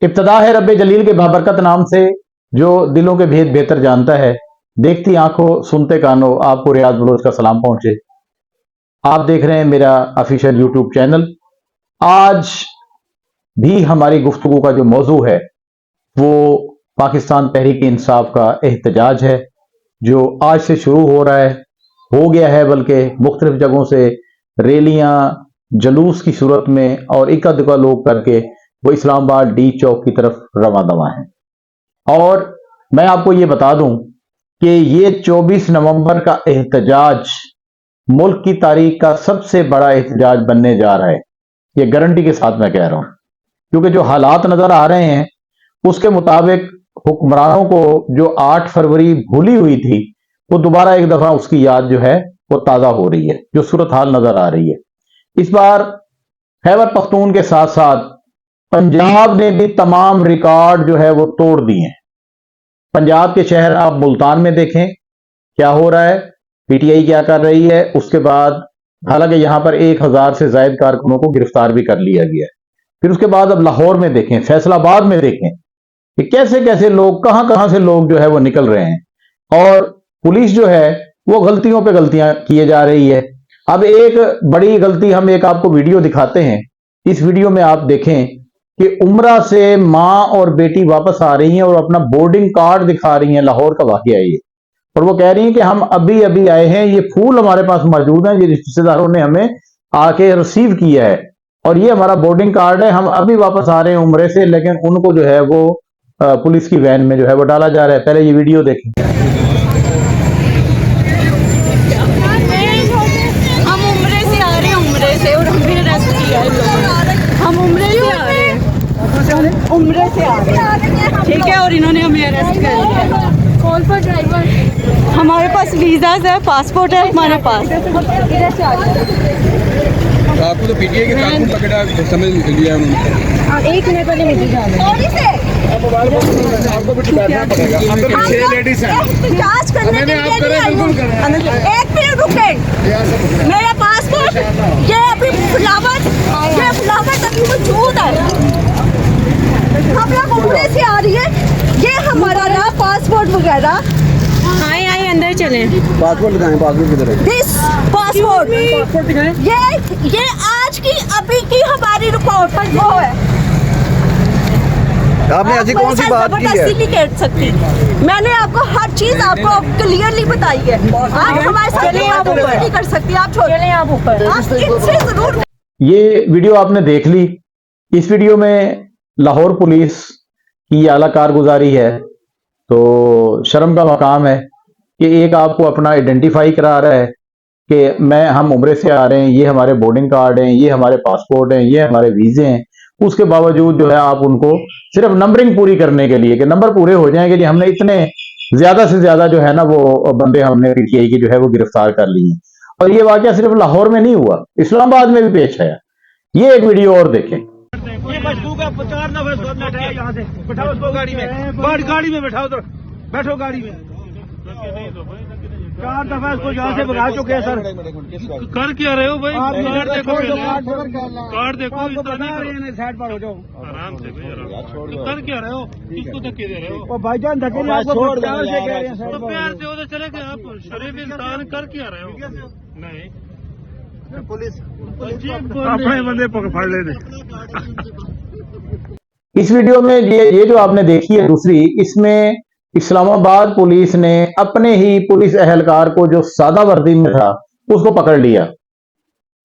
इब्तदा है रब्बे जलील के बाबरकत नाम से, जो दिलों के भेद बेहतर जानता है। देखती आंखों सुनते कानों, आपको रियाज बलोच का सलाम पहुंचे। आप देख रहे हैं मेरा ऑफिशियल यूट्यूब चैनल। आज भी हमारी गुफ्तगू का जो मौजू है वो पाकिस्तान तहरीक इंसाफ का एहतजाज है, जो आज से शुरू हो रहा है, हो गया है, बल्कि मुख्तलिफ जगहों से रैलियां जलूस की सूरत में और इक्का दुक्का लोग करके वो इस्लामाबाद डी चौक की तरफ रवा दवा है। और मैं आपको ये बता दूं कि ये 24 नवंबर का एहतजाज मुल्क की तारीख का सबसे बड़ा एहतजाज बनने जा रहा है। ये गारंटी के साथ मैं कह रहा हूं, क्योंकि जो हालात नजर आ रहे हैं उसके मुताबिक हुक्मरानों को जो 8 फरवरी भूली हुई थी वो दोबारा एक दफा उसकी याद जो है वो ताजा हो रही है, जो सूरत हाल नजर आ रही है। इस बार खैबर पख्तून के साथ साथ पंजाब ने भी तमाम रिकॉर्ड जो है वो तोड़ दिए। पंजाब के शहर आप मुल्तान में देखें क्या हो रहा है, पीटीआई क्या कर रही है। उसके बाद हालांकि यहां पर 1000 से ज्यादा कारकुनों को गिरफ्तार भी कर लिया गया है। फिर उसके बाद अब लाहौर में देखें, फैसलाबाद में देखें कि कैसे कैसे लोग, कहां कहां से लोग जो है वो निकल रहे हैं और पुलिस जो है वो गलतियों पे गलतियां किए जा रही है। अब एक बड़ी गलती, हम एक आपको वीडियो दिखाते हैं। इस वीडियो में आप देखें कि उम्रा से मां और बेटी वापस आ रही हैं और अपना बोर्डिंग कार्ड दिखा रही हैं। लाहौर का वाकया है ये, और वो कह रही हैं कि हम अभी अभी आए हैं, ये फूल हमारे पास मौजूद हैं, ये रिश्तेदारों ने हमें आके रिसीव किया है और ये हमारा बोर्डिंग कार्ड है, हम अभी वापस आ रहे हैं उम्रे से। लेकिन उनको जो है वो पुलिस की वैन में जो है वो डाला जा रहा है। पहले ये वीडियो देखें। हम उम्रे से आ रहे हैं, उम्रे से, और हमें अरेस्ट किया है। हम उम्रे से आ रहे हैं, उम्रे से आ रहे हैं, ठीक है, और इन्होंने हमें अरेस्ट कर लिया। कॉल पर ड्राइवर, हमारे पास वीज़ाज है, पासपोर्ट है हमारे पास। आपको तो पीटीआई के कारकुन पकड़ा समझ लिया उन्होंने। एक मिनट पहले मुझे जाना है। आपको भी बैठना पड़ेगा। अंदर 6 लेडीज हैं। एहतजाज करने के लिए नहीं आई हूँ। एक मिनट रुके, मेरा पासपोर्ट, ये अभी फ्लावर, ये फ्लावर अभी मौजूद है। हम लोग उम्रे से आ रही है, ये हमारा ना पासपोर्ट वगैरह। आए आए अंदर चलें। पासपोर्ट दिखाएं, पासपोर्ट किधर है? दिस पासपोर्ट दिखाएं। ये आज की अभी की हमारी रिपोर्ट वो है। आपने ऐसी कौन सी बात की है? नहीं कर सकती, मैंने आपको हर चीज आपको क्लियरली बताई है। आप हमारे साथ नहीं कर सकती, आप छोड़े आप ऊपर, आप इनसे जरूर। ये वीडियो आपने देख ली। इस वीडियो में लाहौर पुलिस की आला कारगुजारी है, तो शर्म का मकाम है कि एक आपको अपना आइडेंटिफाई करा रहा है कि हम उम्रे से आ रहे हैं, ये हमारे बोर्डिंग कार्ड हैं, ये हमारे पासपोर्ट हैं, ये हमारे वीजे हैं। उसके बावजूद जो है आप उनको सिर्फ नंबरिंग पूरी करने के लिए, कि नंबर पूरे हो जाएंगे जी, हमने इतने ज्यादा से ज्यादा जो है ना वो बंदे हमने पीटीआई की जो है वो गिरफ्तार कर लिए। और ये वाकया सिर्फ लाहौर में नहीं हुआ, इस्लामाबाद में भी पेश आया। ये एक वीडियो और देखें। यहाँ से बैठाओ उसको गाड़ी में बैठाओ, तो बैठो गाड़ी में। 4 दफा इसको यहाँ से भगा चुके हैं सर। कर क्या रहे हो भाई? कार्ड देखो, कार्ड देखो, साइड पर हो जाओ आराम से कर क्या रहे हो? किसको धक्के दे रहे हो? और भाईजान धक्के में आपको प्यार से कह रहे हैं तो प्यार से हो तो चले गए। आप शरीफ इंसान कर क्या रहे हो? नहीं, पुलिस अपने बंदे पकड़ लेने। इस वीडियो में ये जो आपने देखी है दूसरी, इसमें इस्लामाबाद पुलिस ने अपने ही पुलिस एहलकार को जो सादा वर्दी में था उसको पकड़ लिया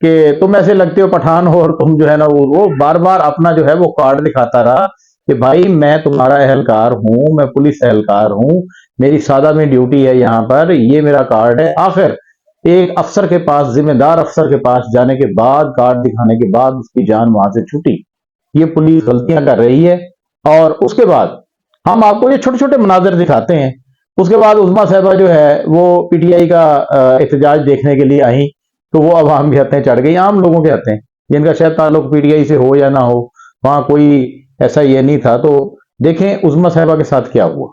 कि तुम ऐसे लगते हो पठान हो, और तुम जो है ना वो बार बार अपना जो है वो कार्ड दिखाता रहा कि भाई मैं तुम्हारा एहलकार हूं, मैं पुलिस एहलकार हूं, मेरी सादा में ड्यूटी है यहाँ पर, ये मेरा कार्ड है। आखिर एक अफसर के पास, जिम्मेदार अफसर के पास जाने के बाद, कार्ड दिखाने के बाद उसकी जान वहां से छूटी। ये पुलिस गलतियां कर रही है। और उसके बाद हम आपको ये छोटे छोटे मनाजर दिखाते हैं। उसके बाद उज़मा साहिबा जो है वो पीटीआई का एहतजाज देखने के लिए आई, तो वो अवाम के हत्थे चढ़ गई, आम लोगों के हत्थे, जिनका शायद ताल्लुक पीटीआई से हो या ना हो, वहां कोई ऐसा ये नहीं था। तो देखें उज़मा साहिबा के साथ क्या हुआ।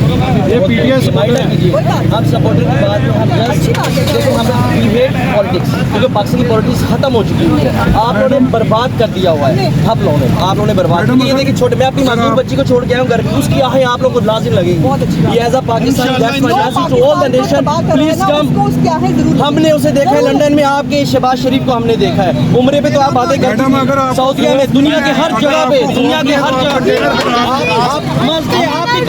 ये पीटीआई हम सपोर्टर की बात में हम देखो हम पॉलिटिक्स क्योंकि पाकिस्तान की पॉलिटिक्स खत्म हो चुकी है। आप लोगों ने बर्बाद कर दिया हुआ है, आप लोगों ने बर्बाद किया। ये देखिए छोटे, मैं अपनी मासूम बच्ची को छोड़ के आया हूँ घर, उसकी आहें आप लोगों को लाजिम लगेगी। ये as a Pakistan to all the nation please come. हमने उसे देखा है लंदन में, आपके शहबाज शरीफ को हमने देखा है, उम्रे पे तो आप बातें करते हैं, सऊदीया में, दुनिया के हर जगह पे, दुनिया के हर जगह पे आप मस्ते, आप भी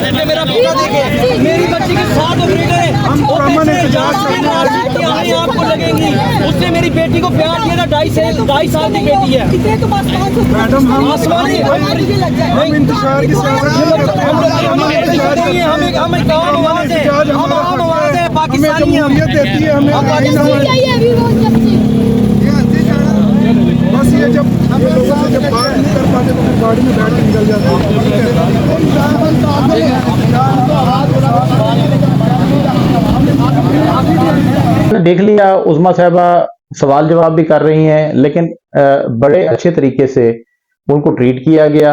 ये मेरा बेटा देखे, मेरी बच्ची के 7 ऑपरेटर है, आपको लगेंगी। उसने मेरी बेटी को प्यार दिया था, 2.5 साल की बेटी है। हम आम आवाज है, पाकिस्तानी हम देती है हमें। बस ये जब बात नहीं कर पाते तो गाड़ी में बैठ के निकल जाते हैं। देख लिया, उज़मा साहबा सवाल जवाब भी कर रही हैं, लेकिन बड़े अच्छे तरीके से उनको ट्रीट किया गया।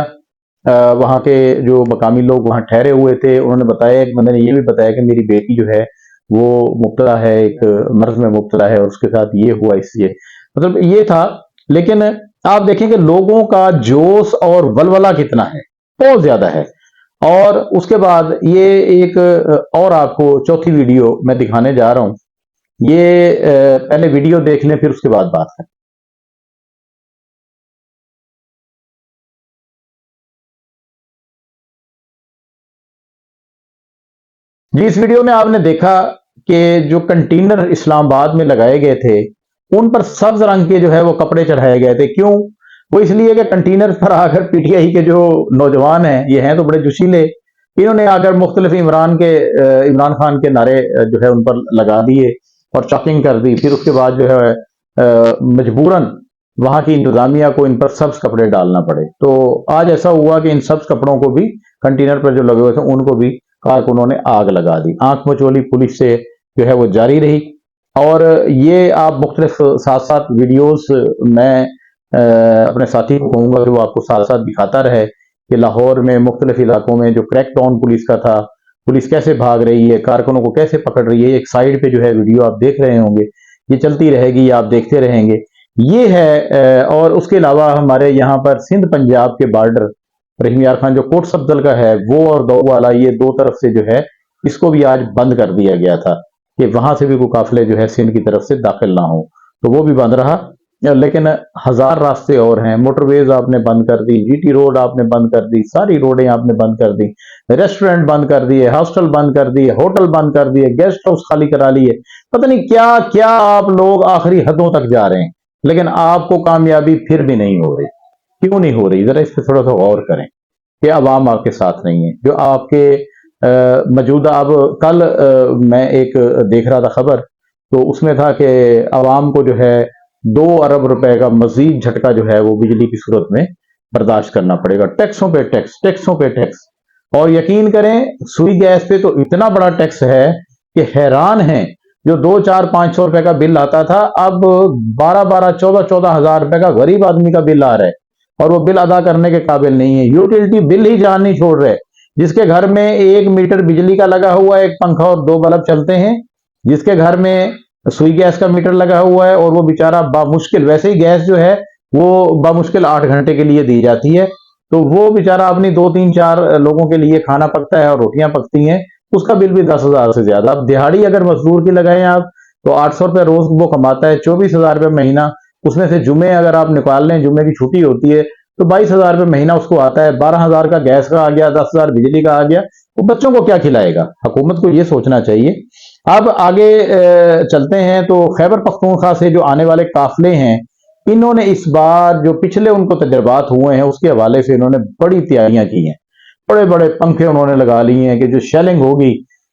वहाँ के जो मकामी लोग वहाँ ठहरे हुए थे, उन्होंने बताया, एक बंदे ने ये भी बताया कि मेरी बेटी जो है वो मुब्तला है, एक मर्ज में मुब्तला है और उसके साथ ये हुआ, इसलिए मतलब ये था। लेकिन आप देखें कि लोगों का जोश और वलवला कितना है, बहुत ज्यादा है। और उसके बाद ये एक और आपको चौथी वीडियो मैं दिखाने जा रहा हूं। ये पहले वीडियो देख लें, फिर उसके बाद बात करें। जी, इस वीडियो में आपने देखा कि जो कंटेनर इस्लामाबाद में लगाए गए थे उन पर सब्ज रंग के जो है वो कपड़े चढ़ाए गए थे। क्यों? वो इसलिए कि कंटेनर पर आकर पीटीआई के जो नौजवान हैं, ये हैं तो बड़े जोशीले, इन्होंने आकर मुख्तलिफ इमरान खान के नारे जो है उन पर लगा दिए और चॉकिंग कर दी। फिर उसके बाद जो है मजबूरन वहां की इंतजामिया को इन पर सब्ज कपड़े डालना पड़े। तो आज ऐसा हुआ कि इन सब्ज कपड़ों को भी कंटेनर पर जो लगे हुए थे उनको भी कारकुनों ने आग लगा दी। आंख मचोली पुलिस से जो है वो जारी रही। और ये आप मुख्तलिफ साथ साथ वीडियोस मैं अपने साथी को कहूँगा कि वो आपको साथ साथ दिखाता रहे कि लाहौर में मुख्तलिफ इलाकों में जो क्रैकडाउन पुलिस का था, पुलिस कैसे भाग रही है, कारकुनों को कैसे पकड़ रही है। एक साइड पे जो है वीडियो आप देख रहे होंगे, ये चलती रहेगी, आप देखते रहेंगे। ये है और उसके अलावा हमारे यहाँ पर सिंध पंजाब के बॉर्डर रहीम यार खान जो कोट सफदल का है वो और दो वाला, ये दो तरफ से जो है इसको भी आज बंद कर दिया गया था कि वहां से भी कोई काफिले जो है सिंध की तरफ से दाखिल ना हो, तो वो भी बंद रहा। लेकिन हजार रास्ते और हैं, मोटरवेज आपने बंद कर दी, जीटी रोड आपने बंद कर दी, सारी रोडें आपने बंद कर दी, रेस्टोरेंट बंद कर दिए, हॉस्टल बंद कर दिए, होटल बंद कर दिए, गेस्ट हाउस खाली करा लिए, पता नहीं क्या क्या आप लोग आखिरी हदों तक जा रहे हैं, लेकिन आपको कामयाबी फिर भी नहीं हो रही। क्यों नहीं हो रही? जरा इस पर थोड़ा सा गौर करें कि अवाम आपके साथ नहीं है। जो आपके मौजूदा, अब कल मैं एक देख रहा था खबर, तो उसमें था कि अवाम को जो है 2 अरब रुपए का मजीद झटका जो है वो बिजली की सूरत में बर्दाश्त करना पड़ेगा। टैक्सों पे टैक्स, टैक्सों पे टैक्स। और यकीन करें सुई गैस पे तो इतना बड़ा टैक्स है कि हैरान है। जो 2, 4, 500 रुपए का बिल आता था, अब 12, 14 हजार रुपए का गरीब आदमी का बिल आ रहा है और वो बिल अदा करने के काबिल नहीं है। यूटिलिटी बिल ही जान नहीं छोड़ रहे। जिसके घर में 1 मीटर बिजली का लगा हुआ है, 1 पंखा और 2 बल्ब चलते हैं, जिसके घर में सुई गैस का मीटर लगा हुआ है और वो बेचारा बामुश्किल, वैसे ही गैस जो है वो बामुश्किल 8 घंटे के लिए दी जाती है, तो वो बेचारा अपनी 2, 3, 4 लोगों के लिए खाना पकता है और रोटियां पकती हैं, उसका बिल भी 10,000 से ज्यादा। अब दिहाड़ी अगर मजदूर की लगाएं आप तो 800 रुपये रोज वो कमाता है, 24,000 रुपये महीना। उसमें से जुमे अगर आप निकाल लें, जुमे की छुट्टी होती है तो 22,000 रुपये महीना उसको आता है। 12,000 का गैस का आ गया, 10,000 बिजली का आ गया, वो बच्चों को क्या खिलाएगा? हुकूमत को ये सोचना चाहिए। अब आगे चलते हैं तो खैबर पख्तूनख्वा से जो आने वाले काफिले हैं, इन्होंने इस बार जो पिछले उनको तजर्बात हुए हैं उसके हवाले से इन्होंने बड़ी तैयारियां की हैं। बड़े बड़े पंखे उन्होंने लगा लिए हैं कि जो शेलिंग होगी,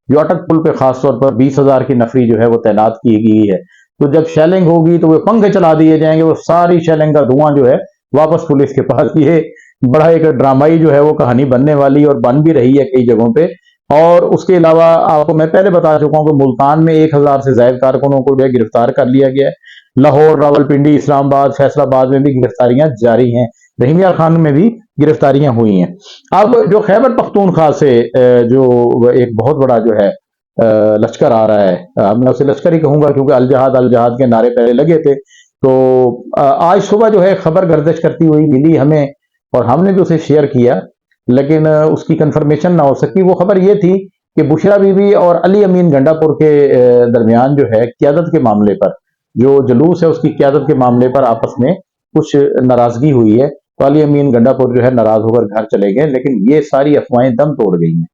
जो अटक पुल पे खासतौर पर 20,000 की नफरी जो है वो तैनात की गई है, तो जब शेलिंग होगी तो वो पंखे चला दिए जाएंगे, वो सारी शेलिंग का धुआं जो है वापस पुलिस के पास। ये बड़ा एक ड्रामाई जो है वो कहानी बनने वाली और बन भी रही है कई जगहों पे। और उसके अलावा आपको मैं पहले बता चुका हूं कि मुल्तान में 1,000 से ज्यादा कारकुनों को जो है गिरफ्तार कर लिया गया है। लाहौर, रावलपिंडी, इस्लामाबाद, फैसलाबाद में भी गिरफ्तारियां जारी हैं। रहीम यार खान में भी गिरफ्तारियां हुई हैं। अब जो खैबर पख्तूनख्वा से जो एक बहुत बड़ा जो है लश्कर आ रहा है, मैं उसे लश्कर ही कहूंगा क्योंकि अल जहाद के नारे पहले लगे थे। तो आज सुबह जो है खबर गर्दिश करती हुई मिली हमें और हमने भी उसे शेयर किया, लेकिन उसकी कंफर्मेशन ना हो सकी। वो खबर ये थी कि बुशरा बीबी और अली अमीन गंडापुर के दरमियान जो है क़यादत के मामले पर, जो जुलूस है उसकी क़यादत के मामले पर आपस में कुछ नाराजगी हुई है। तो अली अमीन गंडापुर जो है नाराज होकर घर चले गए, लेकिन ये सारी अफवाहें दम तोड़ गई हैं।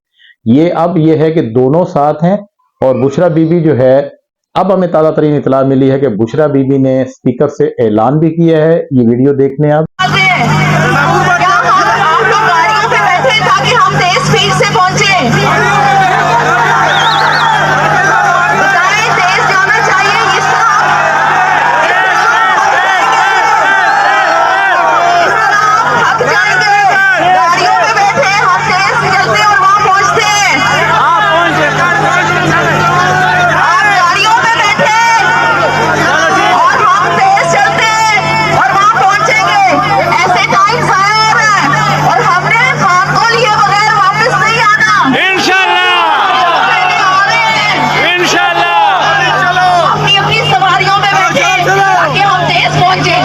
ये अब ये है कि दोनों साथ हैं और बुशरा बीबी जो है, अब हमें ताज़ा तरीन इतला मिली है कि बुशरा बीबी ने स्पीकर से ऐलान भी किया है। ये वीडियो देख लें आप। क्या आप लोग गाड़ियों पे बैठे ताकि हम तेज स्पीड से पहुंचे? बताएं, तेज जाना चाहिए इस तरह थक जाएंगे। गाड़ियों पे बैठे हम तेज चलते और वहां पहुंचते हैं। आप गाड़ियों पे बैठे और हम तेज चलते और वहां पहुंचेंगे। ऐसे टाइम आया है और हमने काम को लिए बगैर वापस नहीं आना। अपनी अपनी सवारियों में बैठे ताकि हम तेज पहुंचे।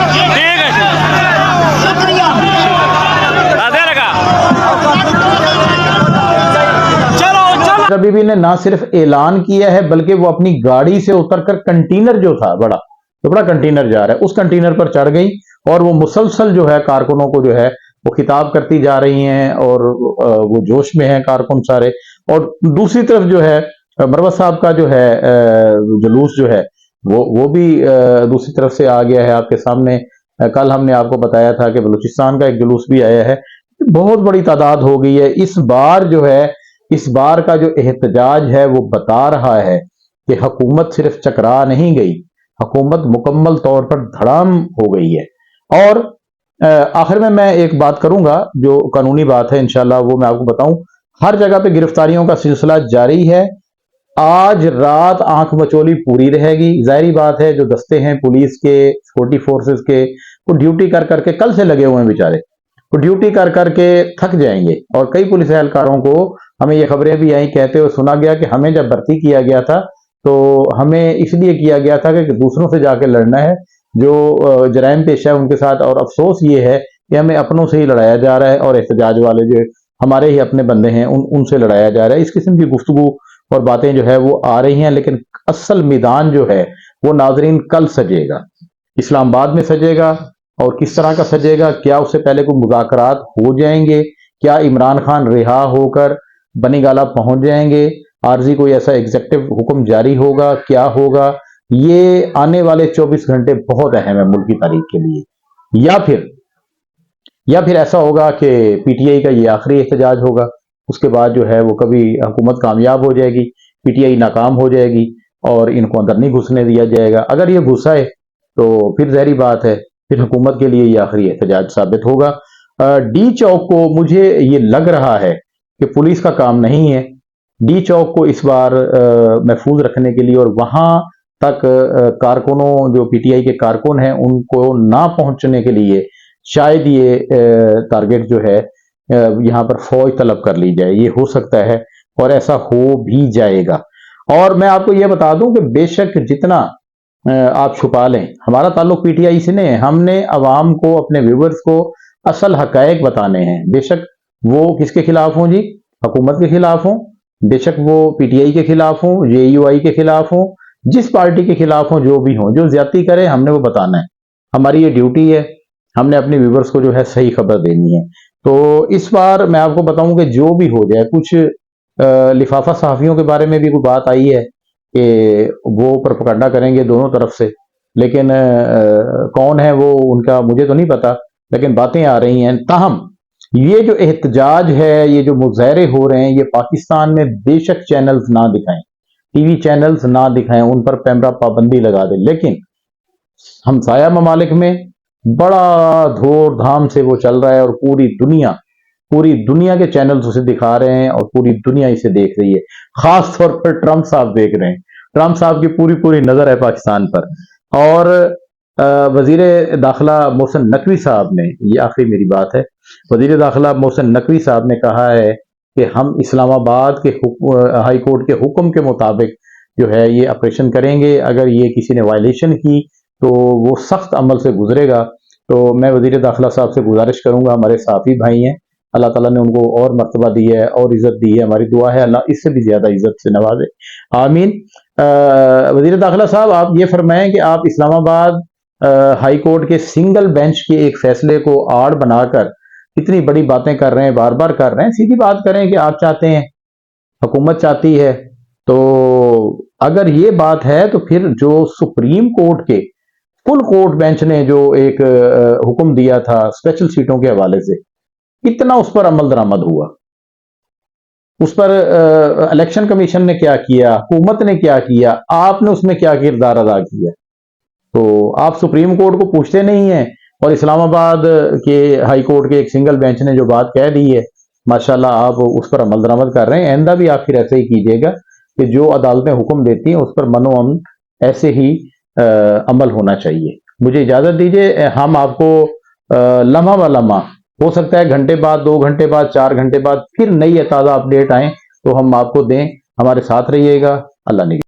शुक्रिया। बुशरा बीबी ने ना सिर्फ ऐलान किया है बल्कि वो अपनी गाड़ी से उतरकर कंटेनर जो था बड़ा कंटेनर जा रहा है, उस कंटेनर पर चढ़ गई और वो मुसलसल जो है कारकुनों को जो है वो खिताब करती जा रही हैं और वो जोश में हैं कारकुन सारे। और दूसरी तरफ जो है मरवत साहब का जो है जुलूस जो है वो भी दूसरी तरफ से आ गया है आपके सामने। कल हमने आपको बताया था कि बलूचिस्तान का एक जुलूस भी आया है। बहुत बड़ी तादाद हो गई है। इस बार जो है, इस बार का जो एहतजाज है वो बता रहा है कि हुकूमत सिर्फ चकरा नहीं गई, हुकूमत मुकम्मल तौर पर धड़ाम हो गई है। और आखिर में मैं एक बात करूंगा जो कानूनी बात है, इंशाल्लाह वो मैं आपको बताऊं। हर जगह पे गिरफ्तारियों का सिलसिला जारी है। आज रात आंख मचोली पूरी रहेगी। जाहिर बात है जो दस्ते हैं पुलिस के, सिक्योरिटी फोर्सेस के, वो ड्यूटी कर करके कल से लगे हुए हैं बेचारे, वो ड्यूटी कर करके थक जाएंगे। और कई पुलिस एहलकारों को हमें ये खबरें भी आई कहते हुए सुना गया कि हमें जब भर्ती किया गया था तो हमें इसलिए किया गया था कि दूसरों से जाके लड़ना है, जो जराइम पेशा है उनके साथ। और अफसोस ये है कि हमें अपनों से ही लड़ाया जा रहा है और एहतजाज वाले जो हमारे ही अपने बंदे हैं उनसे लड़ाया जा रहा है। इस किस्म की गुफ्तगू और बातें जो है वो आ रही हैं, लेकिन असल मैदान जो है वो नाजरीन कल सजेगा, इस्लामाबाद में सजेगा। और किस तरह का सजेगा, क्या उससे पहले कोई मुज़ाकरात हो जाएंगे, क्या इमरान खान रिहा होकर बनीगाला पहुंच जाएंगे, आरजी कोई ऐसा एग्जेक्टिव हुक्म जारी होगा, क्या होगा, ये आने वाले 24 घंटे बहुत अहम है मुल्क की तारीख के लिए। या फिर ऐसा होगा कि पीटीआई का ये आखिरी एहतजाज होगा, उसके बाद जो है वो कभी हुकूमत कामयाब हो जाएगी, पीटीआई नाकाम हो जाएगी और इनको अंदर नहीं घुसने दिया जाएगा। अगर ये घुसाए तो फिर जहरी बात है, फिर हुकूमत के लिए ये आखिरी एहतजाज साबित होगा। डी चौक को मुझे ये लग रहा है कि पुलिस का काम नहीं है डी चौक को इस बार महफूज रखने के लिए, और वहां तक कारकुनों जो पीटीआई के कारकुन हैं उनको ना पहुंचने के लिए शायद ये टारगेट जो है यहाँ पर फौज तलब कर ली जाए। ये हो सकता है और ऐसा हो भी जाएगा। और मैं आपको ये बता दूं कि बेशक जितना आप छुपा लें, हमारा ताल्लुक पीटीआई से नहीं है। हमने अवाम को, अपने व्यूवर्स को असल हकायक बताने हैं। बेशक वो किसके खिलाफ हों जी, हुकूमत के खिलाफ हों, बेशक वो पीटीआई के खिलाफ हों, जेयूआई के खिलाफ हों, जिस पार्टी के खिलाफ हों, जो भी हों, जो ज्यादती करे हमने वो बताना है। हमारी ये ड्यूटी है, हमने अपने व्यूवर्स को जो है सही खबर देनी है। तो इस बार मैं आपको बताऊं कि जो भी हो जाए, कुछ लिफाफा सहाफियों के बारे में भी कोई बात आई है कि वो प्रोपेगेंडा करेंगे दोनों तरफ से, लेकिन कौन है वो उनका मुझे तो नहीं पता, लेकिन बातें आ रही हैं। ताहम ये जो एहतजाज है, ये जो मुजाहरे हो रहे हैं, ये पाकिस्तान में बेशक चैनल्स ना दिखाएं, टीवी चैनल्स ना दिखाएं, उन पर पैमरा पाबंदी लगा दें, लेकिन हमसाया ममालिक में बड़ा धूम धाम से वो चल रहा है और पूरी दुनिया के चैनल्स उसे दिखा रहे हैं और पूरी दुनिया इसे देख रही है। खास तौर पर ट्रंप साहब देख रहे हैं। ट्रंप साहब की पूरी नजर है पाकिस्तान पर। और वजीर दाखिला मोहसिन नकवी साहब ने, ये आखिरी मेरी बात है, वजीर दाखिला मोहसिन नकवी साहब ने कहा है कि हम इस्लामाबाद के हाई कोर्ट के हुक्म के मुताबिक जो है ये ऑपरेशन करेंगे। अगर ये किसी ने वायलेशन की तो वो सख्त अमल से गुजरेगा। तो मैं वजीर दाखिला साहब से गुजारिश करूंगा, हमारे साफी भाई हैं, अल्लाह ताला ने उनको और मर्तबा दी है और इज्जत दी है, हमारी दुआ है अल्लाह इससे भी ज्यादा इज्जत से नवाजे, आमीन। वजीर दाखिला साहब, आप ये फरमाएं कि आप इस्लामाबाद हाई कोर्ट के सिंगल बेंच के एक फैसले को आड़ बनाकर इतनी बड़ी बातें कर रहे हैं, बार बार कर रहे हैं। सीधी बात करें कि आप चाहते हैं, हुकूमत चाहती है, तो अगर ये बात है तो फिर जो सुप्रीम कोर्ट के फुल कोर्ट बेंच ने जो एक हुक्म दिया था स्पेशल सीटों के हवाले से, इतना उस पर अमल दरामद हुआ, उस पर इलेक्शन कमीशन ने क्या किया, हुकूमत ने क्या किया, आपने उसमें क्या किरदार अदा किया, तो आप सुप्रीम कोर्ट को पूछते नहीं हैं। और इस्लामाबाद के हाई कोर्ट के एक सिंगल बेंच ने जो बात कह दी है, माशाल्लाह आप उस पर अमल दरामद कर रहे हैं। आइंदा भी आप फिर ऐसे ही कीजिएगा कि जो अदालतें हुक्म देती हैं उस पर मनो अमन ऐसे ही अमल होना चाहिए। मुझे इजाजत दीजिए, हम आपको लम्हा व लम्हा, हो सकता है घंटे बाद, 2 घंटे बाद, 4 घंटे बाद फिर नई ताज़ा अपडेट आए तो हम आपको दें। हमारे साथ रहिएगा। अल्लाह निगहबान।